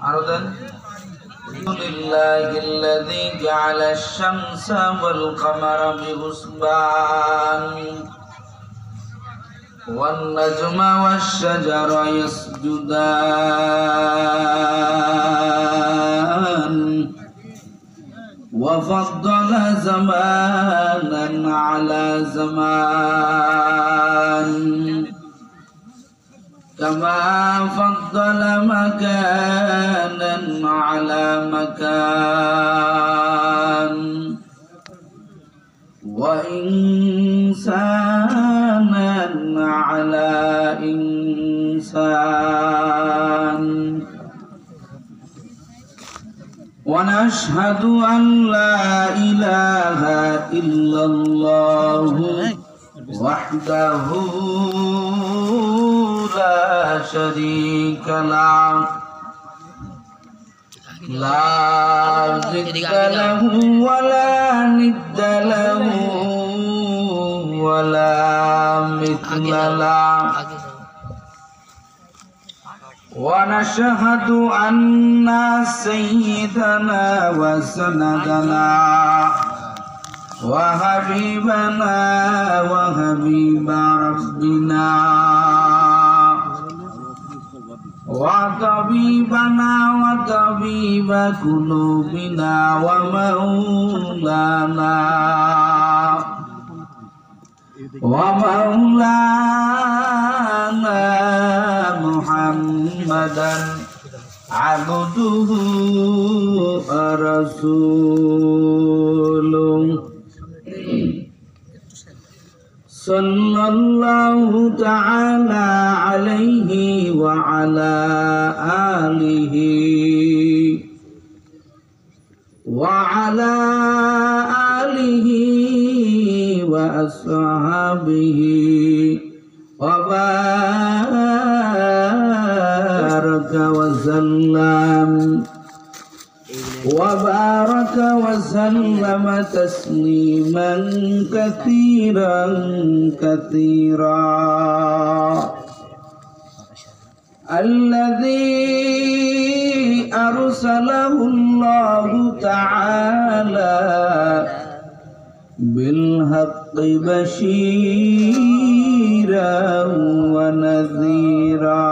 عرضا لله الذي جعل الشمس والقمر بحسبان والنجم والشجر يسجدان وفضل زمانا على زمان كما فضل مكانا على مكان وإنسانا على إنسان ونشهد أن لا إله إلا الله وحده لا شريك له لا ضد له ولا ند له ولا مثل له ونشهد أن سيدنا وسندنا وحبيبنا وحبيب ربنا وطبيبنا وطبيب قلوبنا ومولانا محمدا عبده ورسوله صلى الله تعالى عليه وعلى آله وأصحابه وبارك وسلم تسليما كثيرا الذي أرسله الله تعالى بالحق بشيرا ونذيرا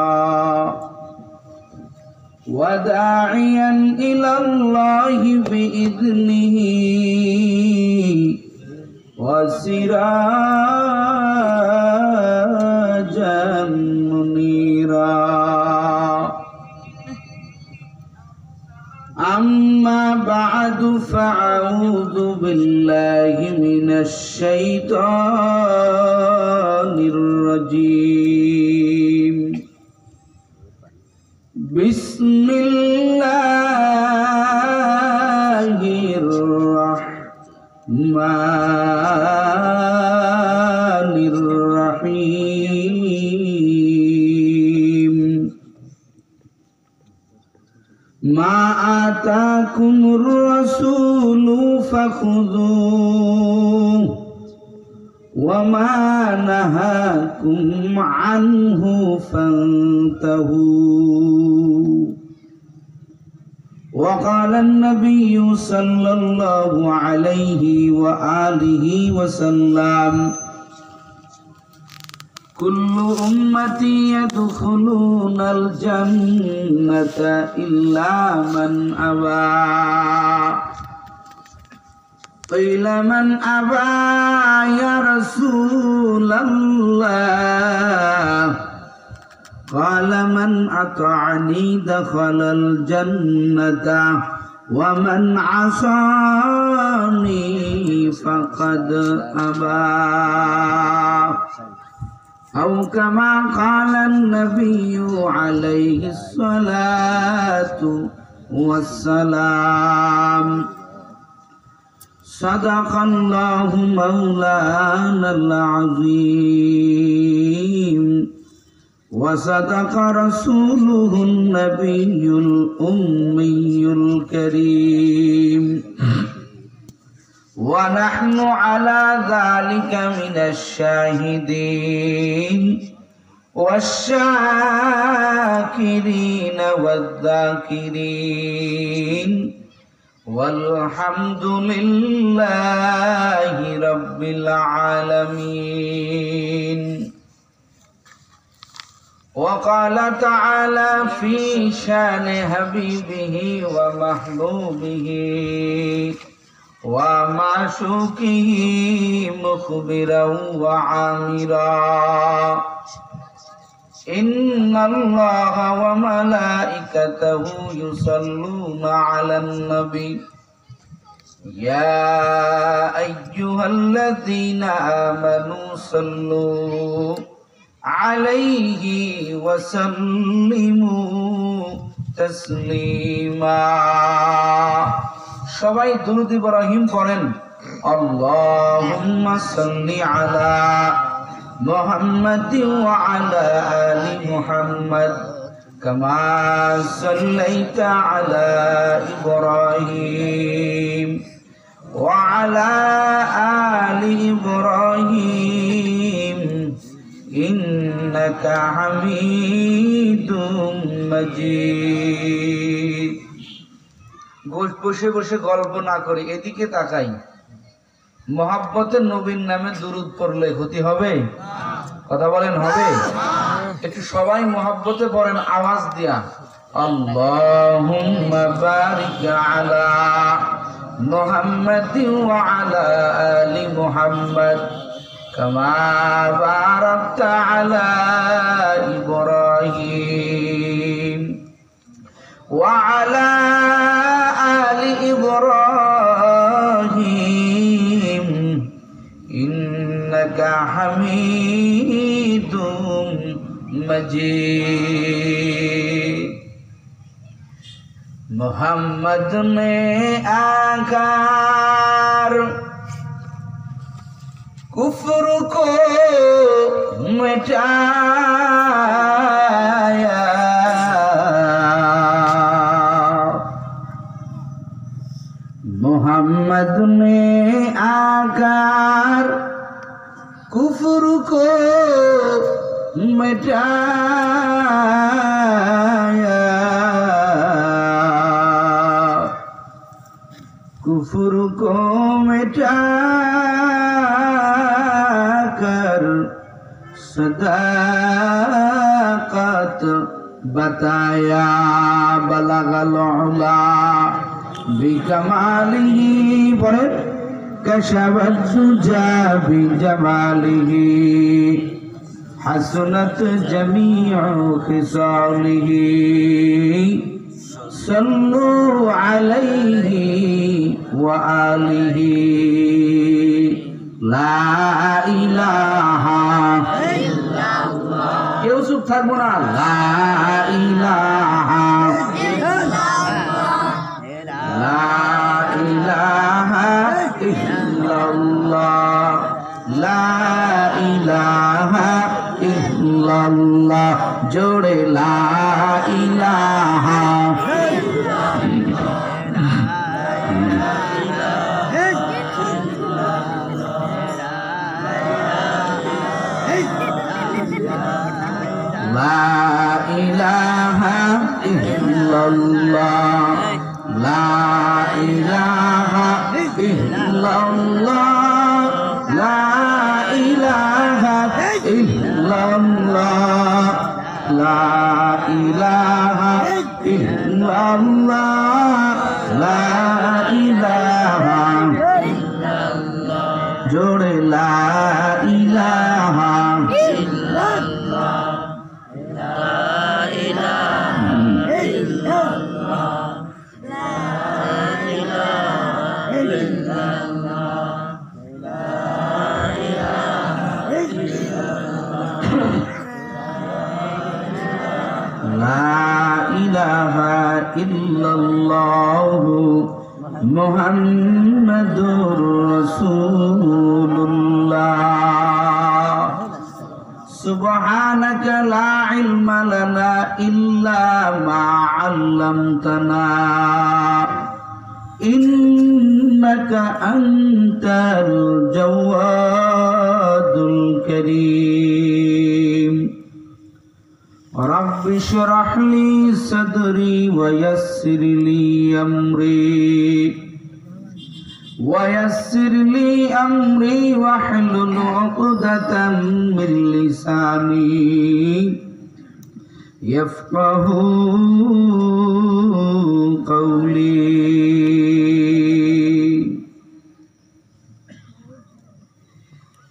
وداعيا إلى الله بإذنه وسراجا منيرا أما بعد فأعوذ بالله من الشيطان الرجيم بسم الله الرحمن الرحيم ما آتاكم الرسول فخذوه وما نهاكم عنه فانتهوا وقال النبي صلى الله عليه وآله وسلم كل أمتي يدخلون الجنة إلا من أبى قيل من أبى يا رسول الله قال من أطعني دخل الجنة ومن عصاني فقد أبى أو كما قال النبي عليه الصلاة والسلام صدق الله مولانا العظيم وصدق رسوله النبي الأمي الكريم ونحن على ذلك من الشاهدين والشاكرين والذاكرين والحمد لله رب العالمين. وقال تعالى في شان حبيبه ومحبوبه ومعشوقه مخبرا وعامرا: إن الله وملائكته يصلون على النبي يا أيها الذين آمنوا صلوا عليه وسلموا تسليما. সবাই দুরূদ ইব্রাহিম পড়েন। আল্লাহুম্মা সাল্লি আলা মুহাম্মাদিন ওয়া আলা আলি মুহাম্মাদ কামা সাল্লাইতা আলা ইব্রাহিম ওয়া আলা আলি ইব্রাহিম ইন্নাকা হামিদুম মাজিদ। বসে বসে গল্প না করি, এদিকে তাকাই। মহাব্বতের নবীর নামে দুরূদ পড়লে ক্ষতি হবে? কথা বলেন, হবে? একটু সবাই মহাব্বতে পড়েন আওয়াজ দিয়া। আল্লাহুম্মা বারিক আলা মুহাম্মাদিন ওয়া আলা আলি মুহাম্মাদ কামা বারাকতা আলা ইব্রাহিম ওয়া আলা আলি ইব্রাহিম ইন্নাকা হামিদুম मजीद। मोहम्मद ने आकर कुफ्र को मिटाया, मोहम्मद ने आकर कुफ्र को मिटाया, कुफ्र को मिटाकर सदाकत बताया, बलगल उला बिकमालिही पढ़े कशफत दुजा बिजमालिही हसनत जमीउ खिसालिही सल्लु अलैहि व आलिहि ला इलाहा इल्लल्लाह। केउ चुप थाकबो ना। ला इलाहा ला इलाहा इल्लल्लाह, ला इलाहा इल्लल्लाह, जोड़े ला इलाहा ला इलाहा इल्लल्लाह, ला इलाहा इल्लल्लाह, ला इलाहा इल्लल्लाह, ला इलाहा इल्लल्लाह, ला इलाहा जोड़े ला इलाहा इल्लल्लाहु मुहम्मदुर रसूलुल्लाह। सुब्हानक ला इल्म लना इल्ला मा अल्लमतना इन्नका अंतल जवादुल करीम। رب اشرح لي صدري ويسر لي أمري واحلل عقدة من لساني يفقهوا قولي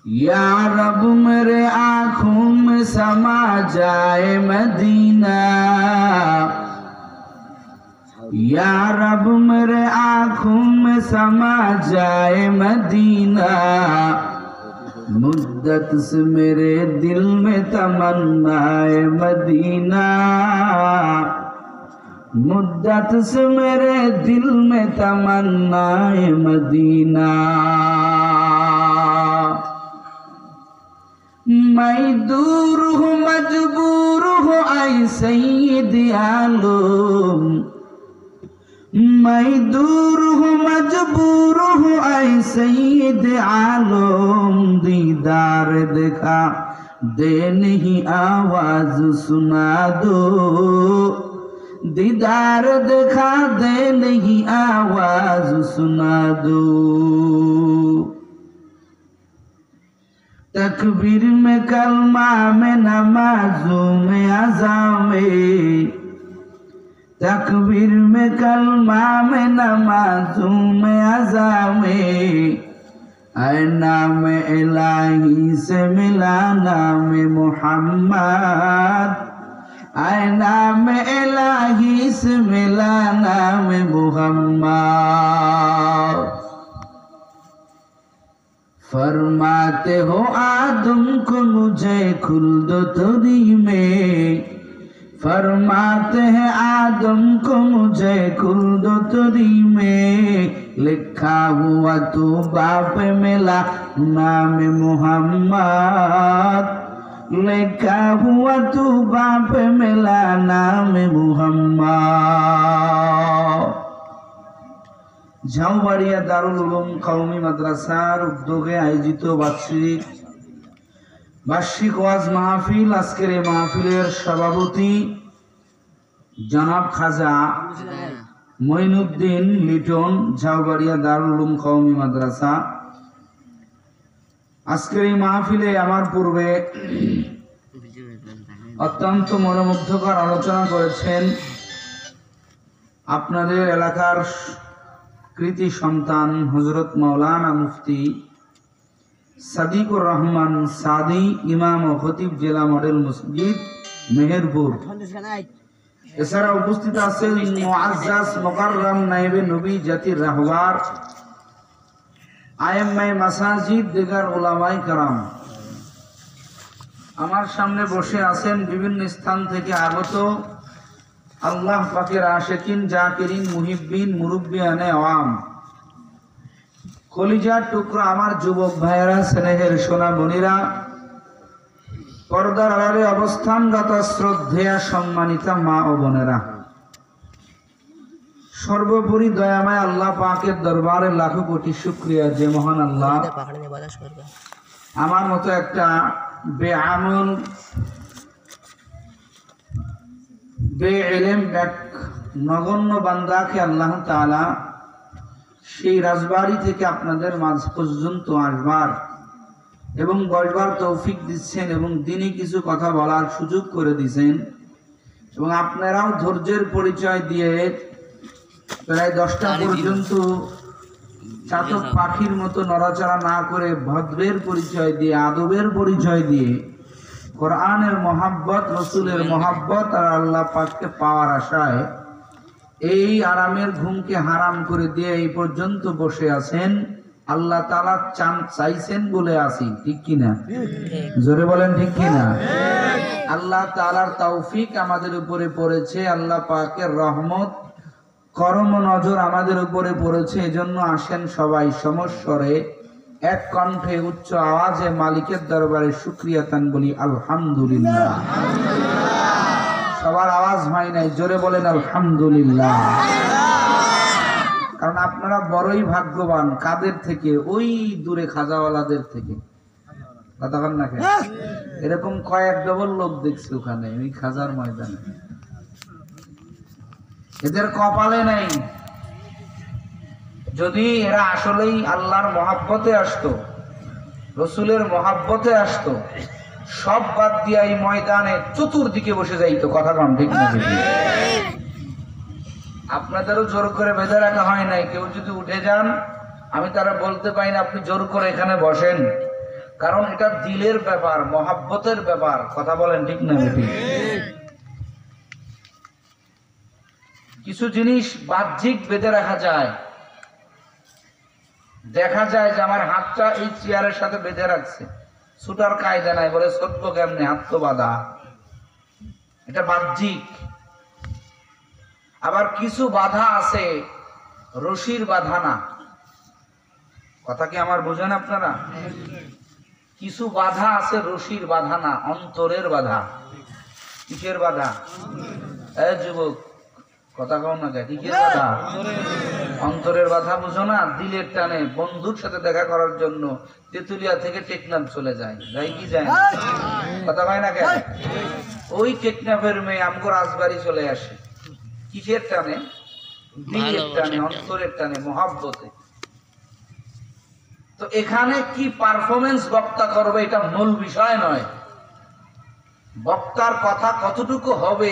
या रब मेरे आँखों में समा जाए मदीना, या रब मेरे आँखों में समा जाए मदीना, मुद्दत से मेरे दिल में तमन्नाए मदीना, मुद्दत से मेरे दिल में तमन्नाए मदीना। मैं दूर हूँ मजबूर हूँ ऐ सैयद आलम, मैं दूर हूँ मजबूर हूँ ऐ सैयद आलम, दीदार देखा दे नहीं आवाज सुना दो, दीदार देखा दे नहीं आवाज सुना दो। तकबीर में कलमा में नमाजों में अज़ा में, तकबीर में कलमा में नमाजों में अज़ा में, ऐ नाम इलाही से मिला नाम मोहम्मद, ऐ नाम इलाही से मिला नाम मोहम्मद। फरमाते हो आदम को मुझे खुल्द तोरी में, फरमाते हैं आदम को मुझे खुल्द तोरी में, लिखा हुआ तो बाप मिला नाम मोहम्मद, लिखा हुआ तो बाप मिला नाम मोहम्मद। ঝাউবাড়িয়া দারুল উলুম কওমি মাদ্রাসার উদ্যোগে আয়োজিত বার্ষিক ওয়াজ মাহফিল। আজকের এই মাহফিলের সভাপতি জনাব খাজা মঈনুদ্দিন লিটন, ঝাউবাড়িয়া দারুল উলুম কওমি মাদ্রাসা। আজকের এই মাহফিলে আমার পূর্বে অত্যন্ত মনোমুগ্ধকর আলোচনা করেছেন আপনাদের এলাকার কৃতি সন্তান হযরত মাওলানা মুফতি সাদিকুর রহমান সাদি, ইমাম ও খতিব জেলা মডেল মসজিদ মেহেরপুর। এছাড়া উপস্থিত আছেন মুআজ্জাজ মুকাররম নায়েবে নবী জাতির রাহবার, আইম্মায়ে মাসাজিদ, দিগার উলামায়ে কেরাম। আমার সামনে বসে আছেন বিভিন্ন স্থান থেকে আগত আল্লাহ পাকের আশিকিন, জাকিরিন, মুহিব্বিন, মুরব্বিয়ানে আওয়াম, কলিজার টুকরা আমার যুবক ভাইয়েরা, স্নেহের সোনা বোনেরা, পর্দার আড়ালে অবস্থানরত শ্রদ্ধেয়া সম্মানিতা মা ও বোনেরা, সর্বোপরি দয়াময় আল্লাহ পাকের দরবারে লাখো কোটি শুকরিয়া যে মহান আল্লাহ আমার মতো একটা বেআমল বেইলম এক নগণ্য বান্দাকে আল্লাহ তাআলা সেই রাজবাড়ি থেকে আপনাদের মাঝ পর্যন্ত আসবার এবং বসবার তৌফিক দিচ্ছেন এবং দিনই কিছু কথা বলার সুযোগ করে দিয়েছেন, এবং আপনারাও ধৈর্যের পরিচয় দিয়ে প্রায় 10টা পর্যন্ত চাতক পাখির মতো নড়াচড়া না করে ভদ্রের পরিচয় দিয়ে, আদবের পরিচয় দিয়ে, কোরআনের মহাব্বত, রসুলের মহাব্বত আর আল্লাহ পাককে পাওয়ার আশায় এই আরামের ঘুমকে হারাম করে দিয়ে এই পর্যন্ত বসে আছেন। আল্লাহ তাআলা চাইছেন বলে আসি, ঠিক কিনা? জোরে বলেন ঠিক কিনা? আল্লাহ তাআলার তৌফিক আমাদের উপরে পড়েছে, আল্লাহ পাকের রহমত করম নজর আমাদের উপরে পড়েছে। এজন্য আসেন সবাই সমস্বরে এক কণ্ঠে উচ্চ আওয়াজে মালিকের দরবারে শুকরিয়া তান বলি আলহামদুলিল্লাহ। সবার আওয়াজ হয় নাই, জোরে বলেন আলহামদুলিল্লাহ। কারণ আপনারা বড়ই ভাগ্যবান। কাদের থেকে? ওই দূরে খাজাওয়ালাদের থেকে। কতক্ষণ না কেন এরকম কয়েক ডবল লোক দেখছি ওখানে ওই খাজার ময়দানে। এদের কপালে নেই। যদি এরা আসলেই আল্লাহর মহাব্বতে আসতো, রসুলের মহাব্বতে আসতো, সব বাদ দিয়া এই ময়দানে চতুর্দিকে বসে যাইতো। কথা কম ঠিক না? আপনাদেরও জোর করে বেঁধে রাখা হয় নাই। কেউ যদি উঠে যান আমি তারা বলতে পারি না আপনি জোর করে এখানে বসেন, কারণ এটা দিলের ব্যাপার, মহাব্বতের ব্যাপার। কথা বলেন ঠিক না? কিছু জিনিস বাহ্যিক বেঁধে রাখা যায়। দেখা যায় যে আমার হাতটা এই চেয়ারের সাথে বেঁধে রাখছে, ছুটার কায়দা নাই, বলে ছোট্ট কেমনে, হাত তো বাঁধা, এটা বাহ্যিক। আবার কিছু বাধা আছে রশির বাধা না। কথা কি আমার বোঝেন আপনারা? কিছু বাধা আছে রশির বাধা না, অন্তরের বাধা। কিসের বাধা? এই যুবক কথা কও না, কিসের বাধা? অন্তরের বাধা বুঝো না? দিলের টানে বন্ধুর সাথে দেখা করার জন্য তেতুলিয়া থেকে টেকনাফ চলে যায়, যাই কি যায় না? কথা কয় না কেন? ওই টেকনাফের মেয়ে আমগো রাজবাড়ি চলে আসে। কিসের টানে? দিলের টানে, অন্তরের টানে, মহাব্বতে। তো এখানে কি পারফরমেন্স বক্তা করবে এটা মূল বিষয় নয়। বক্তার কথা কতটুকু হবে,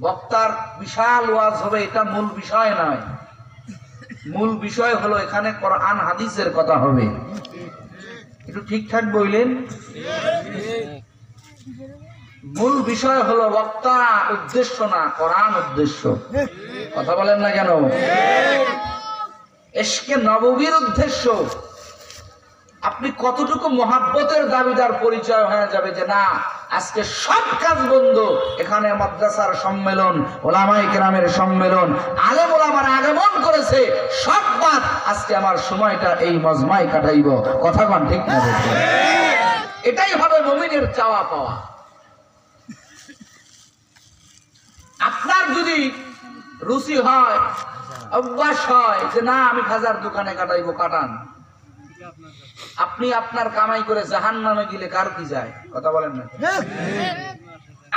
বক্তার বিশাল ওয়াজ হবে, এটা মূল বিষয় নয়। মূল বিষয় হলো এখানে কোরআন হাদিসের কথা হবে। একটু ঠিকঠাক বললেন। মূল বিষয় হলো বক্তা উদ্দেশ্য না, কোরআন উদ্দেশ্য। কথা বলেন না কেন? ইশকে নববীর উদ্দেশ্য। আপনি কতটুকু মহাব্বতের দাবিদার পরিচয় হয়ে যাবে যে না আজকে সব কাজ বন্ধ, এখানে মাদ্রাসার সম্মেলন, ওলামায়ে কেরামের সম্মেলন, আলেম ওলামারা আগমন করেছে, সব বাদ, আজকে আমার সময়টা এই মজমায় কাটাইব। কথা বলেন ঠিক না? এটাই হবে মুমিনের চাওয়া পাওয়া। আপনার যদি রুচি হয়, অভ্যাস হয় যে না আমি খাজার দোকানে কাটাইব, কাটান। আপনি আপনার কামাই করে জাহান্নামে গেলে কার কি যায়? কথা বলেন না?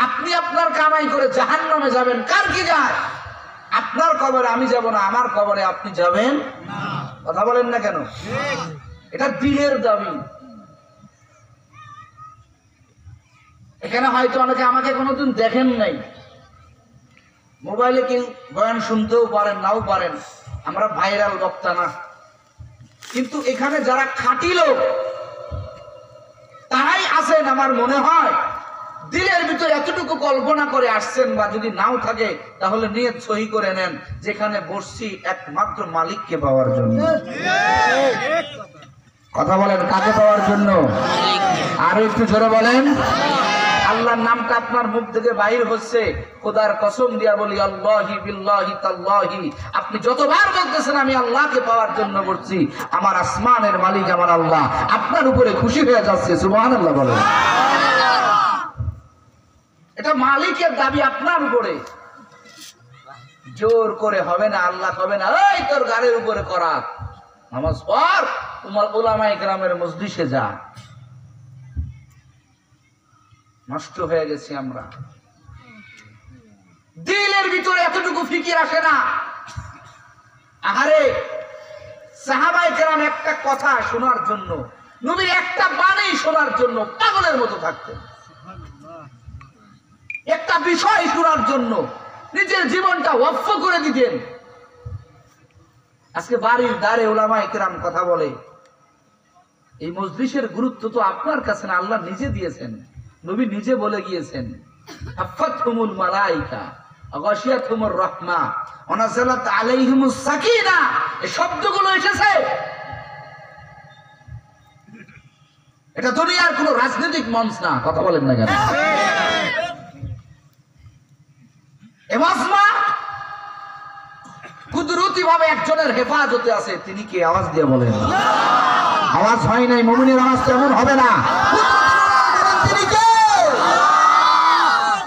আপনি আপনার কামাই করে জাহান্নামে যাবেন, কার কি যায়? আপনার কবরে আমি যাব না, আমার কবরে আপনি যাবেন না। কথা বলেন না কেন? এটা দিলের দাবি। এখানে হয়তো অনেকে আমাকে কোনোদিন দেখেন নাই, মোবাইলে কেউ বয়ান শুনতেও পারেন, নাও পারেন, আমরা ভাইরাল বক্তা না। কিন্তু এখানে যারা খাঁটি লোক তারাই আছেন। আমার মনে হয় দিলের ভিতরে এতটুকু কল্পনা করে আসছেন, বা যদি নাও থাকে তাহলে নিয়ত সহি করে নেন, যেখানে বসছি একমাত্র মালিককে পাওয়ার জন্য। কথা বলেন, কাকে পাওয়ার জন্য? আরো একটু জোরে বলেন। আল্লাহর নামটা আপনার মুখ থেকে বাহির হচ্ছে, খোদার কসম দিয়া বলি আল্লাহি বিল্লাহি তাল্লাহি, আপনি যতবার বলতেছেন আমি আল্লাহকে পাওয়ার জন্য বলছি, আমার আসমানের মালিক আমার আল্লাহ আপনার উপরে খুশি হয়ে যাচ্ছে। সুবহানাল্লাহ বলেন। এটা মালিকের দাবি আপনার উপরে। জোর করে হবে না, আল্লাহ হবে না এই তোর গাড়ির উপরে করা, নামাজ পড়, তোমার উলামায়ে কেরামের মজলিসে যা। নষ্ট হয়ে গেছি আমরা। দিলের ভিতরে এতটুকু ফিকির আসে না। আহারে সাহাবায়ে কেরাম একটা কথা শোনার জন্য, নবীর একটা বাণী শোনার জন্য পাগলের মতো থাকতেন। একটা বিষয় শোনার জন্য নিজের জীবনটা ওয়াকফ করে দিতেন। আজকে বাড়ির দ্বারে উলামায়ে কেরাম কথা বলে, এই মজলিসের গুরুত্ব তো আপনার কাছে না, আল্লাহ নিজে দিয়েছেন। নবী নিজে বলে গিয়েছেন, হাফাতহুমুল মালাইকা গাশিয়াতহুমুর রাহমা ওয়া নাযালাত আলাইহিমুস সাকিনা। এই শব্দগুলো এসেছে। এটা দুনিয়ার কোনো রাজনৈতিক মঞ্চ না। কথা বলেন না কেন? এই মজমা কুদরতি ভাবে একজনের হেফাজতে আছে। তিনি কি? আওয়াজ দিয়ে বলেন। আওয়াজ হয় নাই, মুমিনের আওয়াজ তেমন হবে না।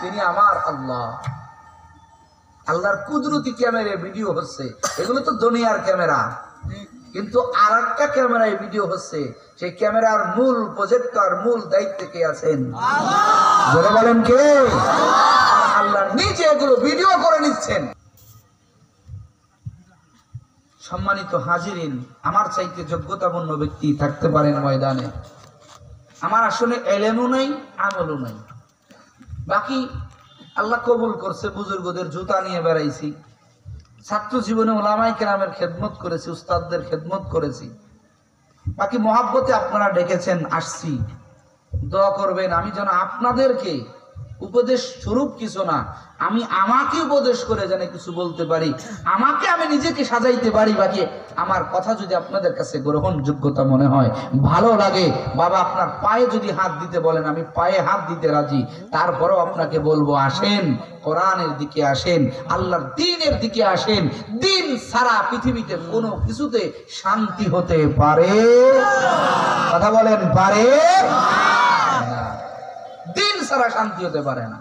তিনি আমার আল্লাহ। আল্লাহর কুদরতি ক্যামেরা ভিডিও হচ্ছে, এগুলো তো দুনিয়ার ক্যামেরা। কিন্তু আর একটা ক্যামেরায় ভিডিও হচ্ছে, সেই ক্যামেরার মূল প্রজেক্টর মূল দায়িত্বে কে আছেন? জোরে বলেন কে? আল্লাহ নিজে এগুলো ভিডিও করে নিচ্ছেন। সম্মানিত হাজিরিন, আমার চাইতে যোগ্যতাপূর্ণ ব্যক্তি থাকতে পারেন ময়দানে, আমার আসলে এলেমও নেই আমলও নেই, বাকি আল্লাহ কবুল করছে, বুজুর্গদের জুতা নিয়ে বেড়াইছি, ছাত্র জীবনে ওলামায়ে কেরামের খেদমত করেছি, উস্তাদদের খেদমত করেছি, বাকি মহাব্বতে আপনারা ডেকেছেন, আসছি, দোয়া করবেন আমি যেন আপনাদেরকে উপদেশ স্বরূপ কিছু না, আমি আমাকে উপদেশ করে যেন কিছু বলতে পারি, আমাকে আমি নিজেকে সাজাইতে পারি, বাকি আমার কথা যদি আপনাদের কাছে গ্রহণযোগ্যতা মনে হয়, ভালো লাগে, বাবা আপনার পায়ে যদি হাত দিতে বলেন আমি পায়ে হাত দিতে রাজি, তারপরেও আপনাকে বলবো আসেন কোরআনের দিকে আসেন, আল্লাহর দ্বীনের দিকে আসেন। দ্বীন সারা পৃথিবীতে কোনো কিছুতে শান্তি হতে পারে? কথা বলেন পারে? দিন সারা শান্তি হতে পারে না।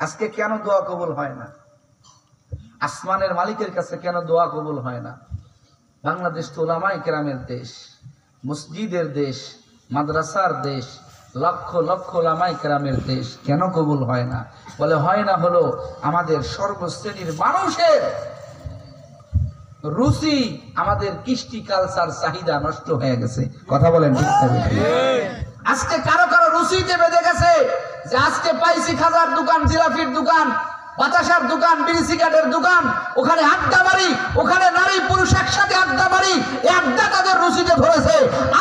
আজকে কেন দোয়া কবুল হয় না? আসমানের মালিকের কাছে কেন দোয়া কবুল হয় না? বাংলাদেশ তো উলামায়ে কেরামের দেশ, মসজিদের দেশ, মাদ্রাসার দেশ, লক্ষ লক্ষ উলামায়ে কেরামের দেশ, কেন কবুল হয় না? বলে হয় না হলো আমাদের সর্বশ্রেণীর মানুষের রুচি, আমাদের কৃষ্টি কালচার চাহিদা নষ্ট হয়ে গেছে। কথা বলেন ঠিক না? আজকে কারো কারো রুচিতে বেঁধে গেছে যে আজকে পাইছি খাজার দোকান, জিলাপির দোকান, বাতাসার দোকান, বিড়ি সিগারেটের দোকান, ওখানে আড্ডা মারি, ওখানে নারী পুরুষ একসাথে আড্ডা মারি, এই আড্ডা তাদের রুচিতে ধরেছে।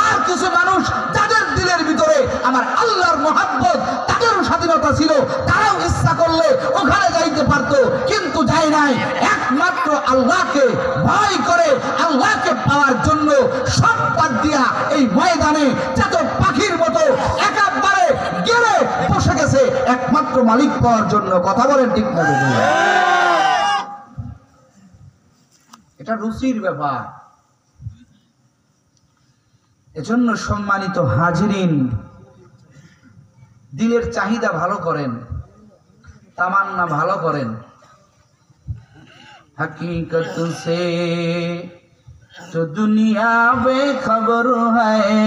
আর কিছু মানুষ তাদের দিলের ভিতরে আমার আল্লাহর মহাব্বত, তাদেরও স্বাধীনতা ছিল, তারাও ইচ্ছা করলে ওখানে যাইতে পারতো, কিন্তু যায় নাই। একমাত্র আল্লাহকে ভয় করে, আল্লাহকে পাওয়ার জন্য সব বাদ দিয়া এই ময়দানে যত পাখির মতো একেবারে গেলে বসে গেছে একমাত্র মালিক পাওয়ার জন্য। কথা বলেন ঠিক না? এটা রুচির ব্যাপার। এজন্য সম্মানিত হাজিরিন, দিলের চাহিদা ভালো করেন, তামান্না ভালো করেন। हकीकत से तो दुनिया बेखबर है,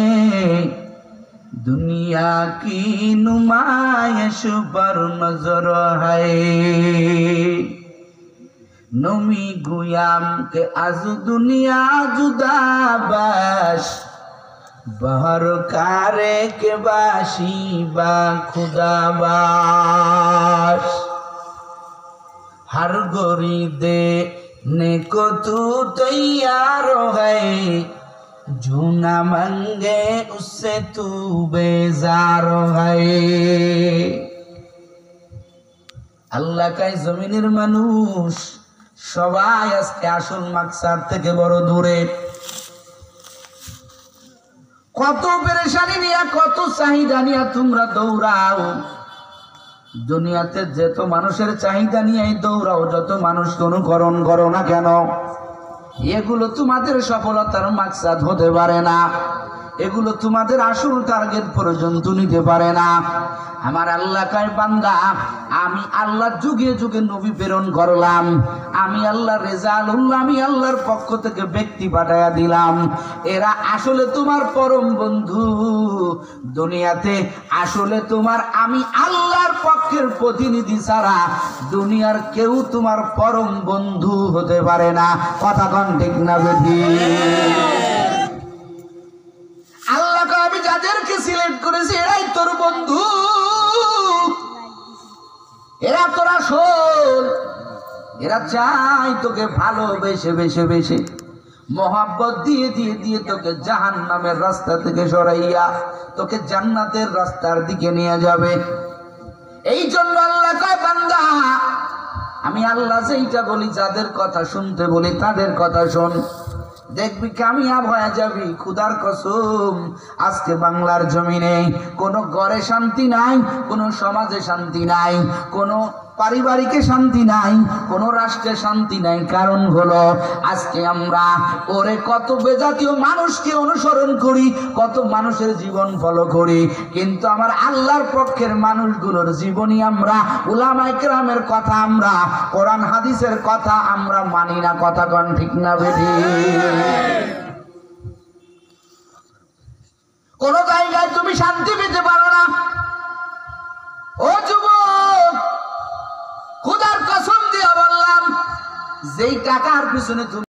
दुनिया की नुमाइश पर नजर है, नमी गुयाम के आज दुनिया जुदा बाश, बहर कारे के बाशी बा खुदा बाश, हर गोरी देने को तू तैयार है, जो ना मांगे उससे तू बेजार है। আল্লাহ কাই জমিনের মানুষ সবাই আজকে আসল মাকসাদ থেকে বড় দূরে। কত পেরেশানি নিয়ে, কত চাহিদা নিয়ে তোমরা দৌড়াও। দুনিয়াতে যত মানুষের চাহিদা নিয়ে দৌড়াও, যত মানুষকে অনুকরণ করো না কেন, এগুলো তোমাদের সফলতার মাকসাদ হতে পারে না, এগুলো তোমাদের আসল টার্গেট পর্যন্ত নিতে পারে না। আমার আল্লাহ কয় বান্দা, আমি আল্লাহ যুগে যুগে নবী প্রেরণ করলাম, আমি আল্লাহ রেজালুল্লাহ, আমি আল্লাহর পক্ষ থেকে ব্যক্তি পাঠাইয়া দিলাম, এরা আসলে তোমার পরম বন্ধু। দুনিয়াতে আসলে তোমার আমি আল্লাহর পক্ষের প্রতিনিধি ছাড়া দুনিয়ার কেউ তোমার পরম বন্ধু হতে পারে না। কথা কোন ঠিক না বেদি? আল্লাহ কয় আমি যাদেরকে সিলেক্ট করেছি এরাই তোর বন্ধু, এরা তোরা শোন, এরা চাই তোকে ভালোবেসে বেসে বেসে মোহাব্বত দিয়ে দিয়ে দিয়ে তোকে জাহান্নামের রাস্তা থেকে সরাইয়া তোকে জান্নাতের রাস্তার দিকে নিয়ে যাবে। এই জন্য আল্লাহ কয় বান্দা, আমি আল্লাহ যেইটা বলি, যাদের কথা শুনতে বলি তাদের কথা শোন, দেখবি কামিয়াব হয়ে যাবি। খুদার কসম, আজকে বাংলার জমিনে কোনো ঘরে শান্তি নাই, কোনো সমাজে শান্তি নাই, কোনো পারিবারিকে শান্তি নাই, কোন রাষ্ট্রে শান্তি নাই। কারণ হলো আজকে আমরা ওরে কত বেজাতীয় মানুষকে অনুসরণ করি, কত মানুষের জীবন ফলো করি, কিন্তু আমার আল্লাহর পক্ষের মানুষগুলোর জীবনী আমরা, উলামায়ে কেরামের কথা আমরা, কোরআন হাদিসের কথা আমরা মানি না। কথা কোন ঠিক না বেঠি? কোন জায়গায় তুমি শান্তি পেতে পারো না। ও যুবক, খোদার কসম দিয়ে বললাম, যেই টাকার পিছনে তুমি